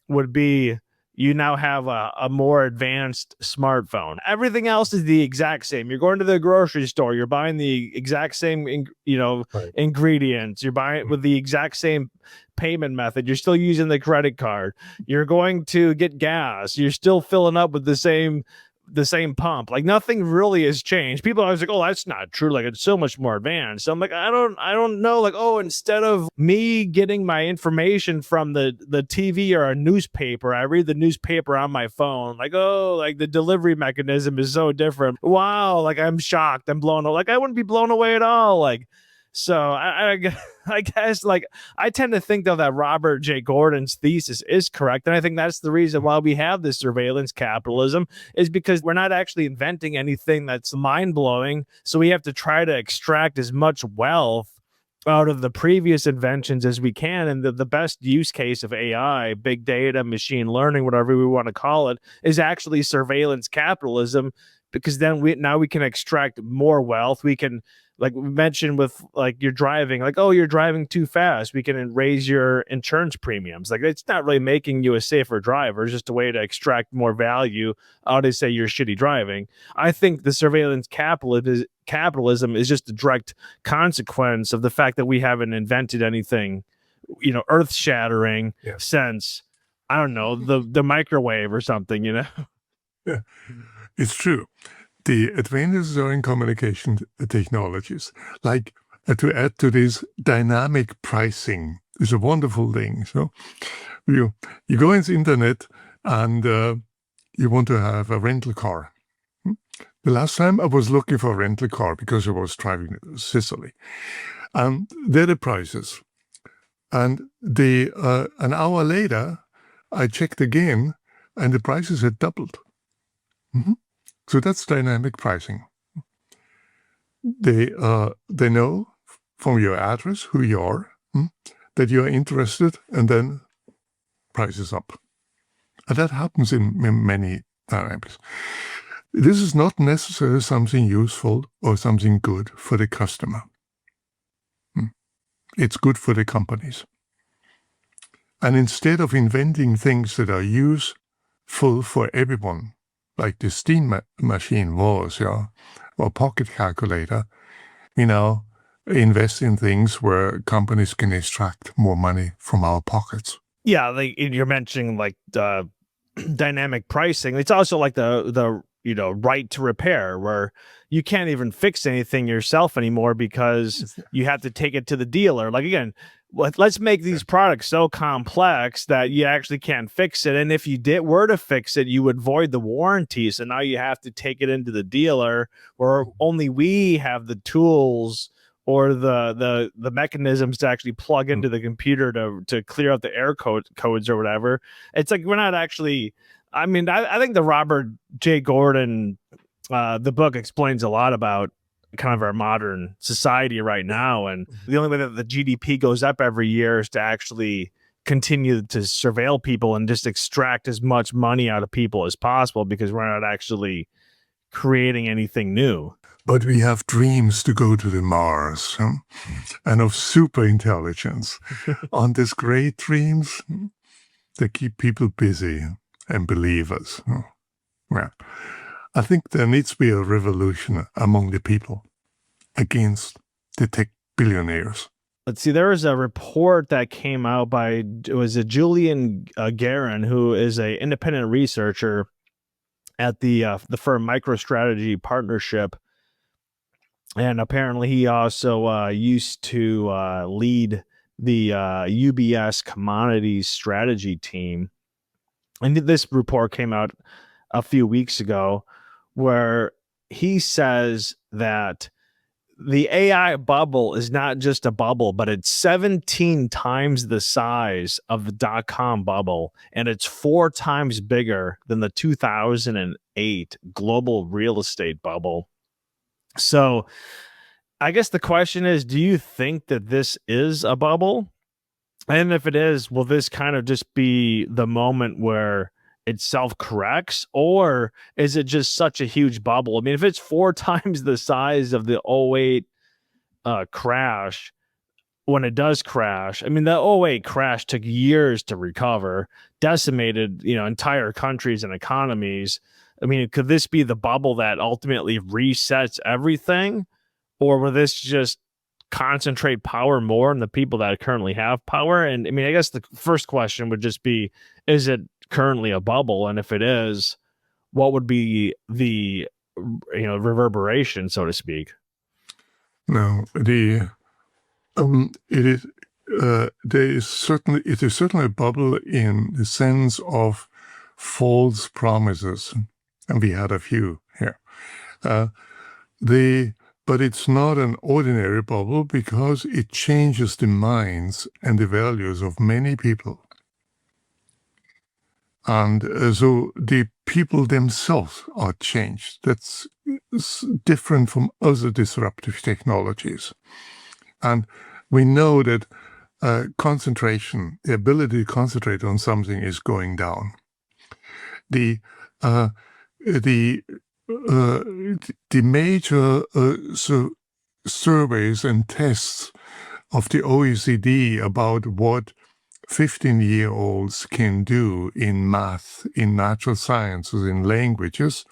would be you now have a more advanced smartphone. Everything else is the exact same. You're going to the grocery store, you're buying the exact same Right. ingredients, you're buying with the exact same payment method, you're still using the credit card, you're going to get gas, you're still filling up with the same pump. Like, nothing really has changed. People are always like, oh, that's not true, like, it's so much more advanced. So I'm like, I don't know. Like, oh, instead of me getting my information from the TV or a newspaper, I read the newspaper on my phone. Like, oh, like, the delivery mechanism is so different. Wow, like, I'm shocked, I'm blown away. Like, I wouldn't be blown away at all. Like, so I guess, like, I tend to think, though, that Robert J. Gordon's thesis is correct. And I think that's the reason why we have this surveillance capitalism, is because we're not actually inventing anything that's mind blowing. So we have to try to extract as much wealth out of the previous inventions as we can. And the best use case of AI, big data, machine learning, whatever we want to call it, is actually surveillance capitalism, because then we can extract more wealth. We can, like we mentioned with, like, you're driving, like, oh, you're driving too fast, we can raise your insurance premiums. Like, it's not really making you a safer driver, it's just a way to extract more value out of, say, your shitty driving. I think the surveillance capitalism is just a direct consequence of the fact that we haven't invented anything, earth shattering, Yeah. since, I don't know, the microwave or something. Yeah. It's true. The advantages are in communication technologies. Like, to add to this, dynamic pricing is a wonderful thing. So you go into the internet and you want to have a rental car. The last time I was looking for a rental car because I was driving to Sicily, and there are the prices. And an hour later, I checked again, and the prices had doubled. Mm-hmm. So that's dynamic pricing. They know from your address who you are, that you are interested, and then prices up. And that happens in many dynamics. This is not necessarily something useful or something good for the customer. It's good for the companies. And instead of inventing things that are useful for everyone, like the steam machine was, or pocket calculator, we now invest in things where companies can extract more money from our pockets. Yeah, like you're mentioning, like, dynamic pricing. It's also like the right to repair, where you can't even fix anything yourself anymore because you have to take it to the dealer. Like, again, let's make these products so complex that you actually can't fix it. And if you were to fix it, you would void the warranty. So now you have to take it into the dealer, where only we have the tools or the mechanisms to actually plug into the computer to clear out the error codes or whatever. It's like, we're not actually. I mean, I think the Robert J. Gordon, the book explains a lot about kind of our modern society right now. And the only way that the GDP goes up every year is to actually continue to surveil people and just extract as much money out of people as possible, because we're not actually creating anything new. But we have dreams to go to the Mars, and of super intelligence. On these great dreams, they keep people busy and believe us. Well, I think there needs to be a revolution among the people against the tech billionaires. Let's see. There was a report that came out by, it was a Julian Guerin, who is a independent researcher at the firm MicroStrategy Partnership, and apparently he also used to lead the UBS commodities strategy team. And this report came out a few weeks ago, where he says that the AI bubble is not just a bubble, but it's 17 times the size of the dot-com bubble, and it's 4 times bigger than the 2008 global real estate bubble. So I guess the question is, do you think that this is a bubble? And if it is, will this kind of just be the moment where it self-corrects, or is it just such a huge bubble? I mean, if it's 4 times the size of the '08 crash, when it does crash, I mean, the '08 crash took years to recover, decimated, entire countries and economies. I mean, could this be the bubble that ultimately resets everything? Or will this just concentrate power more on the people that currently have power? And I mean, I guess the first question would just be, is it currently a bubble? And if it is, what would be the reverberation, so to speak? No, it is it is certainly a bubble in the sense of false promises, and we had a few here. But it's not an ordinary bubble because it changes the minds and the values of many people. And so the people themselves are changed. That's different from other disruptive technologies. And we know that concentration, the ability to concentrate on something, is going down. The major surveys and tests of the OECD about what 15-year-olds can do in math, in natural sciences, in languages,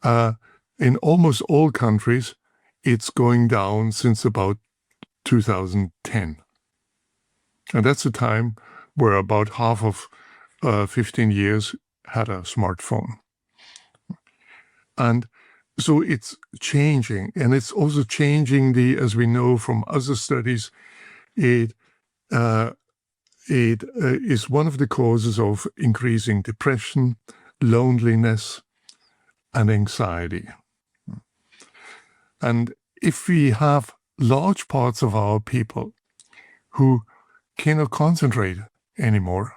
in almost all countries, it's going down since about 2010. And that's a time where about half of 15 years had a smartphone. And so it's changing, and it's also changing as we know from other studies, it is one of the causes of increasing depression, loneliness, and anxiety. And if we have large parts of our people who cannot concentrate anymore,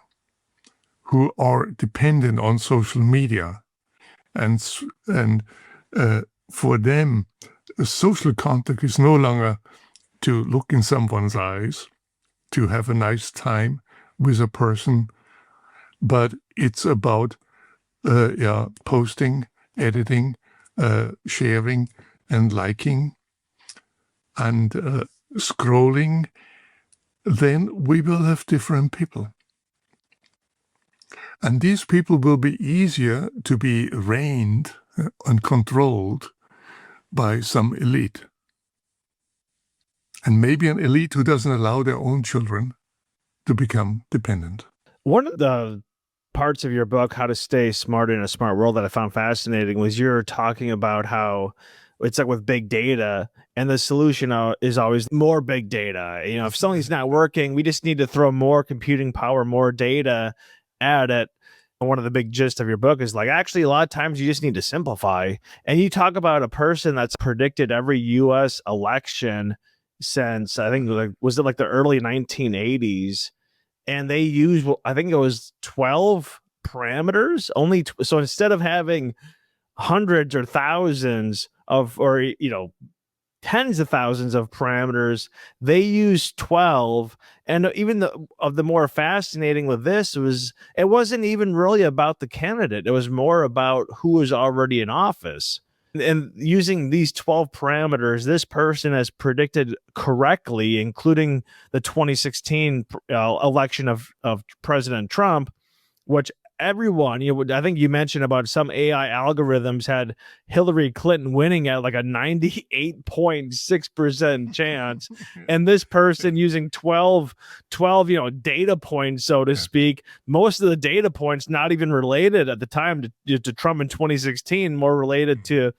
who are dependent on social media, and for them, social contact is no longer to look in someone's eyes, to have a nice time with a person, but it's about posting, editing, sharing, and liking, and scrolling. Then we will have different people. And these people will be easier to be reined and controlled by some elite. And maybe an elite who doesn't allow their own children to become dependent. One of the parts of your book, How to Stay Smart in a Smart World, that I found fascinating was you're talking about how it's like with big data, and the solution is always more big data. If something's not working, we just need to throw more computing power, more data at it. And one of the big gist of your book is like, actually, a lot of times you just need to simplify. And you talk about a person that's predicted every U.S. election since, I think, was it like the early 1980s? And they use, I think it was 12 parameters only. So instead of having hundreds or thousands of, or tens of thousands of parameters, they use 12. And even the more fascinating with this was, it wasn't even really about the candidate. It was more about who was already in office. And using these 12 parameters, this person has predicted correctly, including the 2016 election of President Trump, which everyone, I think you mentioned about some AI algorithms had Hillary Clinton winning at like a 98.6% chance. And this person using 12, data points, so to speak, most of the data points not even related at the time to Trump in 2016, more related to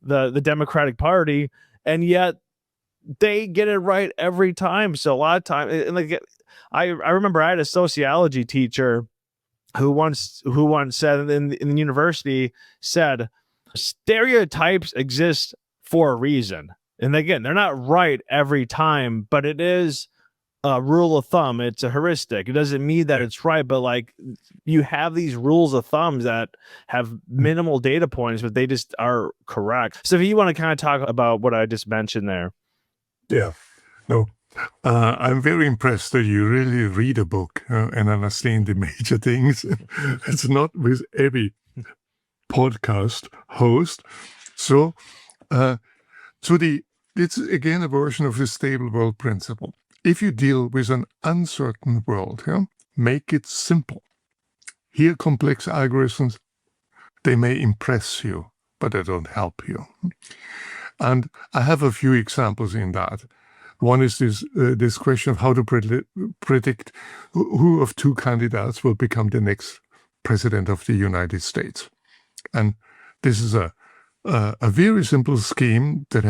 the Democratic Party. And yet they get it right every time. So a lot of time, and like, I remember I had a sociology teacher who once said in the university, said stereotypes exist for a reason. And again, they're not right every time, but it is a rule of thumb. It's a heuristic. It doesn't mean that it's right, but like you have these rules of thumbs that have minimal data points, but they just are correct. So if you want to kind of talk about what I just mentioned there. Yeah. No. I'm very impressed that you really read a book and understand the major things. It's not with every podcast host. So, it's again a version of the stable world principle. If you deal with an uncertain world, make it simple. Here, complex algorithms, they may impress you, but they don't help you. And I have a few examples in that. One is this question of how to predict who of two candidates will become the next president of the United States. And this is a very simple scheme that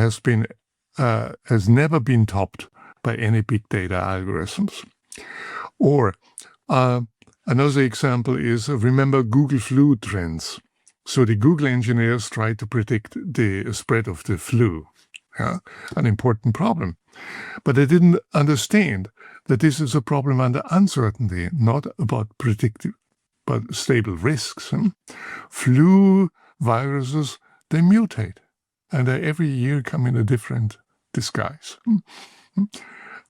has never been topped by any big data algorithms. Or another example is, remember Google flu trends. So the Google engineers tried to predict the spread of the flu, an important problem. But they didn't understand that this is a problem under uncertainty, not about predictive, but stable risks. Flu viruses, they mutate, and they every year come in a different disguise.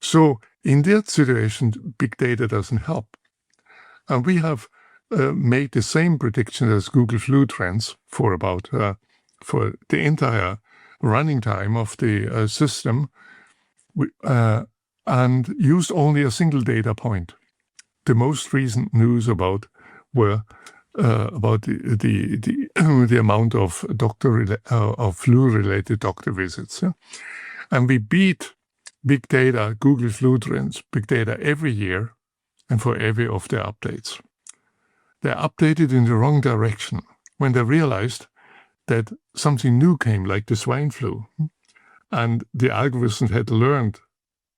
So in that situation, big data doesn't help. And we have made the same prediction as Google flu trends for for the entire running time of the system, and used only a single data point. The most recent news about the amount of flu-related doctor visits, and we beat big data, Google flu trends, big data every year, and for every of their updates. They updated in the wrong direction when they realized that something new came, like the swine flu, and the algorithms had learned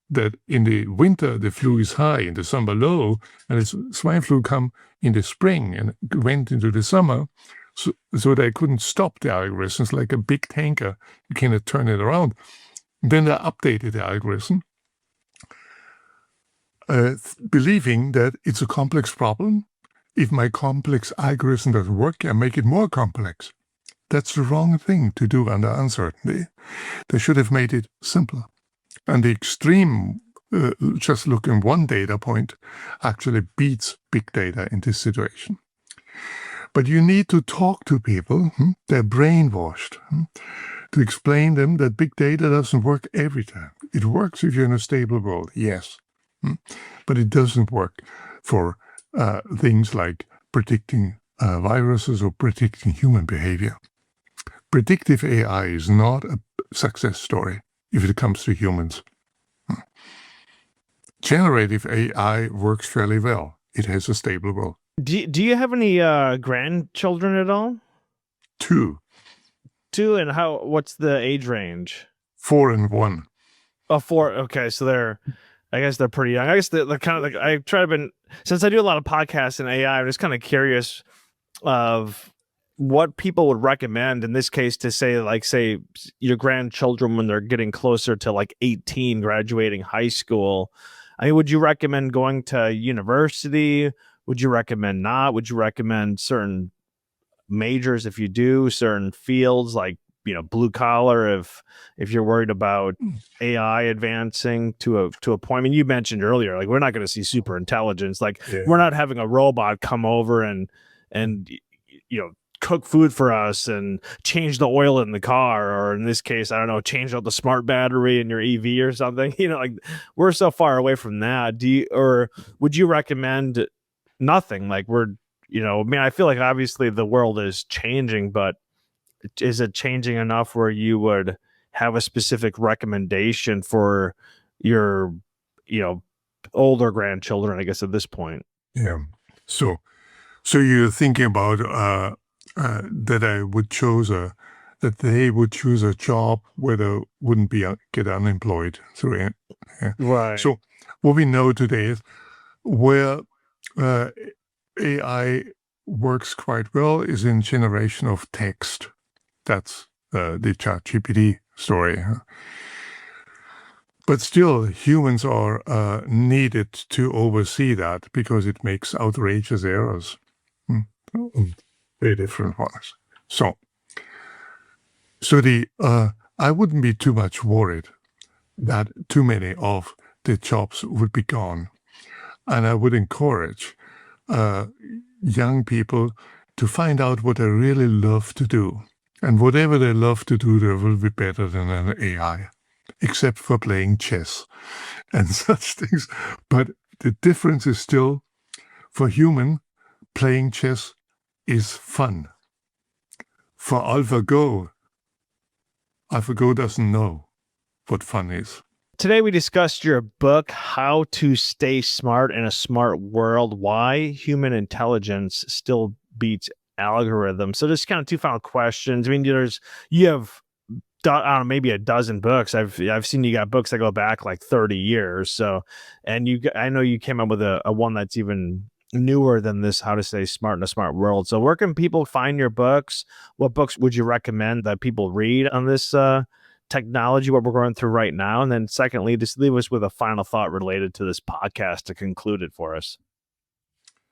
that in the winter the flu is high, in the summer low, and the swine flu come in the spring and went into the summer, so they couldn't stop the algorithms like a big tanker. You cannot turn it around. Then they updated the algorithm, believing that it's a complex problem. If my complex algorithm doesn't work, I make it more complex. That's the wrong thing to do under uncertainty. They should have made it simpler. And the extreme, just looking one data point, actually beats big data in this situation. But you need to talk to people, they're brainwashed, to explain them that big data doesn't work every time. It works if you're in a stable world, yes. But it doesn't work for things like predicting viruses or predicting human behavior. Predictive AI is not a success story if it comes to humans. Generative AI works fairly well. It has a stable world. Do you have any grandchildren at all? Two, and what's the age range? 4 and 1. Oh, 4. Okay, so I guess they're pretty young. I guess they're kind of like, I try to since I do a lot of podcasts in AI, I'm just kind of curious of what people would recommend in this case to say your grandchildren when they're getting closer to like 18, graduating high school. I mean, would you recommend going to university? Would you recommend not? Would you recommend certain majors if you do, certain fields like, blue collar if you're worried about AI advancing to a point? I mean, you mentioned earlier, like, we're not going to see super intelligence. Like, we're not having a robot come over and cook food for us and change the oil in the car, or in this case, I don't know, change out the smart battery in your EV or something. Like, we're so far away from that. Or would you recommend nothing? Like, I mean, I feel like obviously the world is changing, but is it changing enough where you would have a specific recommendation for your, older grandchildren, I guess, at this point? Yeah. So you're thinking about that they would choose a job where they wouldn't get unemployed. So, Right. So what we know today is where AI works quite well is in generation of text. That's the ChatGPT story. But still, humans are needed to oversee that because it makes outrageous errors. Very different ones. So I wouldn't be too much worried that too many of the jobs would be gone. And I would encourage young people to find out what they really love to do. And whatever they love to do, they will be better than an AI, except for playing chess and such things. But the difference is still, for human, playing chess is fun. For AlphaGo doesn't know what fun is. Today we discussed your book, How to Stay Smart in a Smart World, Why Human Intelligence Still Beats Algorithms. So just kind of two final questions. I mean, you have I don't know, maybe a dozen books. I've seen you got books that go back like 30 years. So, and I know you came up with a one that's even newer than this, How to Stay Smart in a Smart World. So where can people find your books? What books would you recommend that people read on this technology, what we're going through right now? And then secondly, just leave us with a final thought related to this podcast to conclude it for us.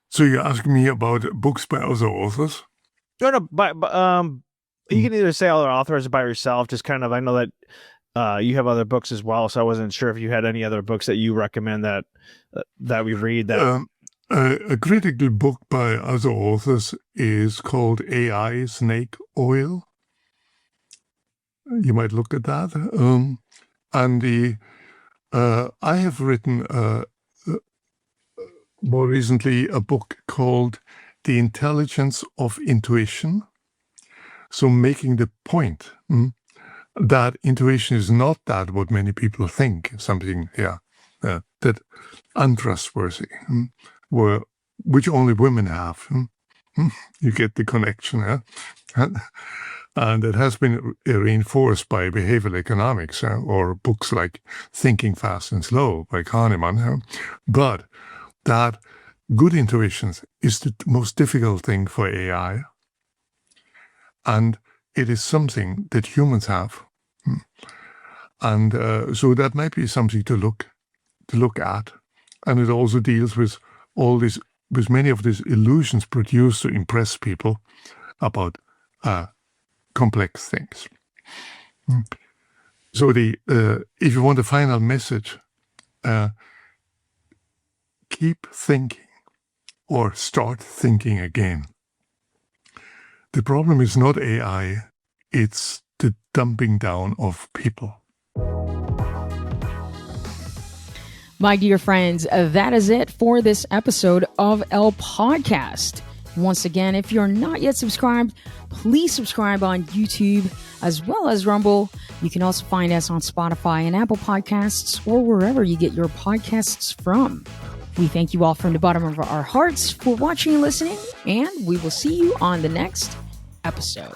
So you're asking me about books by other authors? No, you can either say other authors by yourself, just kind of, I know that you have other books as well, so I wasn't sure if you had any other books that you recommend that we read. That a critical book by other authors is called AI Snake Oil. You might look at that. And I have written more recently a book called The Intelligence of Intuition. So making the point that intuition is not that what many people think, something that untrustworthy, which only women have. You get the connection. And it has been reinforced by behavioral economics or books like Thinking Fast and Slow by Kahneman. But that good intuition is the most difficult thing for AI. And it is something that humans have. And so that might be something to look at. And it also deals with with many of these illusions produced to impress people about complex things. So if you want a final message, keep thinking or start thinking again. The problem is not AI, it's the dumping down of people. My dear friends, that is it for this episode of El Podcast. Once again, if you're not yet subscribed, please subscribe on YouTube as well as Rumble. You can also find us on Spotify and Apple Podcasts or wherever you get your podcasts from. We thank you all from the bottom of our hearts for watching and listening, and we will see you on the next episode.